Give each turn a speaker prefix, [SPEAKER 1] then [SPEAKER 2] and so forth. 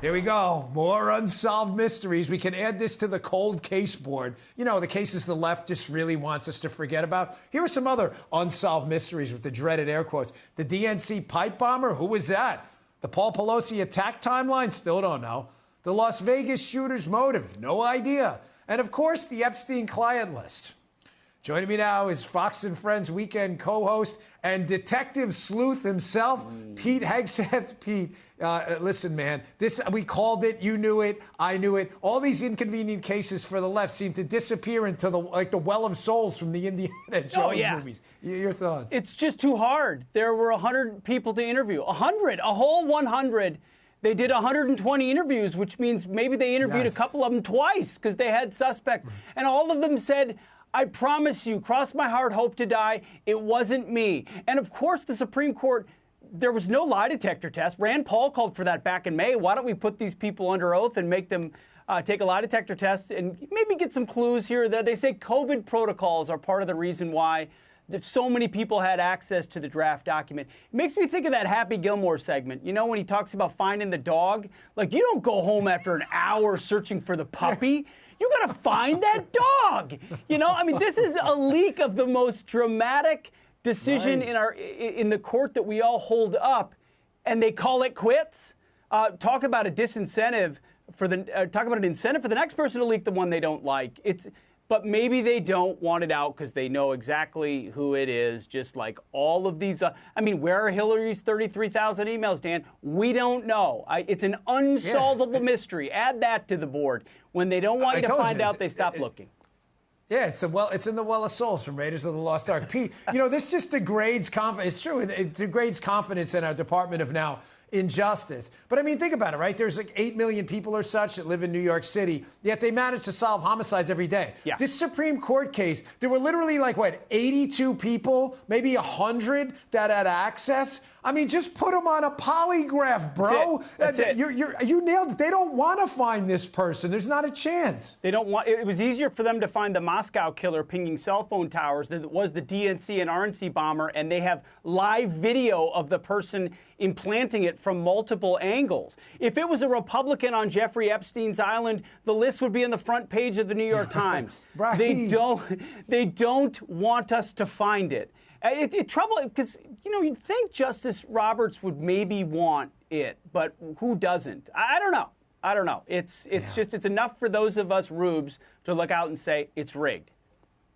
[SPEAKER 1] Here we go. More unsolved mysteries. We can add this to the cold case board. You know, the cases the left just really wants us to forget about. Here are some other unsolved mysteries with the dreaded air quotes. The DNC pipe bomber, who was that? The Paul Pelosi attack timeline, still don't know. The Las Vegas shooter's motive, no idea. And of course, the Epstein client list. Joining me now is Fox and Friends weekend co-host and detective sleuth himself, Pete Hegseth. Pete, listen, man, we called it, you knew it, I knew it. All these inconvenient cases for the left seem to disappear into the well of souls from the Indiana Jones movies. Your thoughts?
[SPEAKER 2] It's just too hard. There were 100 people to interview. 100, a whole 100. They did 120 interviews, which means maybe they interviewed a couple of them twice because they had suspects. And all of them said, I promise you, cross my heart, hope to die, it wasn't me. And of course, the Supreme Court, there was no lie detector test. Rand Paul called for that back in May. Why don't we put these people under oath and make them take a lie detector test and maybe get some clues here or there? They say COVID protocols are part of the reason why so many people had access to the draft document. It makes me think of that Happy Gilmore segment. You know, when he talks about finding the dog? Like, you don't go home after an hour searching for the puppy. You got to find that dog. You know, I mean, this is a leak of the most dramatic decision in the court that we all hold up, and they call it quits. Talk about a disincentive talk about an incentive for the next person to leak the one they don't like. But maybe they don't want it out because they know exactly who it is, just like all of these. I mean, where are Hillary's 33,000 emails, Dan? We don't know. It's an unsolvable mystery. Add that to the board. When they don't want you to find out, they stop looking.
[SPEAKER 1] Yeah, it's in the well of souls from Raiders of the Lost Ark. Pete, you know, this just degrades confidence. It's true. It degrades confidence in our Department of now injustice. But I mean, think about it, right? There's like 8 million people or such that live in New York City, yet they manage to solve homicides every day.
[SPEAKER 2] Yeah.
[SPEAKER 1] This Supreme Court case, there were literally 82 people, maybe 100 that had access. I mean, just put them on a polygraph, bro.
[SPEAKER 2] That's it.
[SPEAKER 1] You nailed it. They don't want to find this person. There's not a chance.
[SPEAKER 2] They don't want. It was easier for them to find the Moscow killer pinging cell phone towers than it was the DNC and RNC bomber, and they have live video of the person implanting it from multiple angles. If it was a Republican on Jeffrey Epstein's island, the list would be on the front page of the New York Times.
[SPEAKER 1] Right.
[SPEAKER 2] They don't want us to find it. It's trouble because, you know, you'd think Justice Roberts would maybe want it, but who doesn't? I don't know. It's enough for those of us rubes to look out and say it's rigged.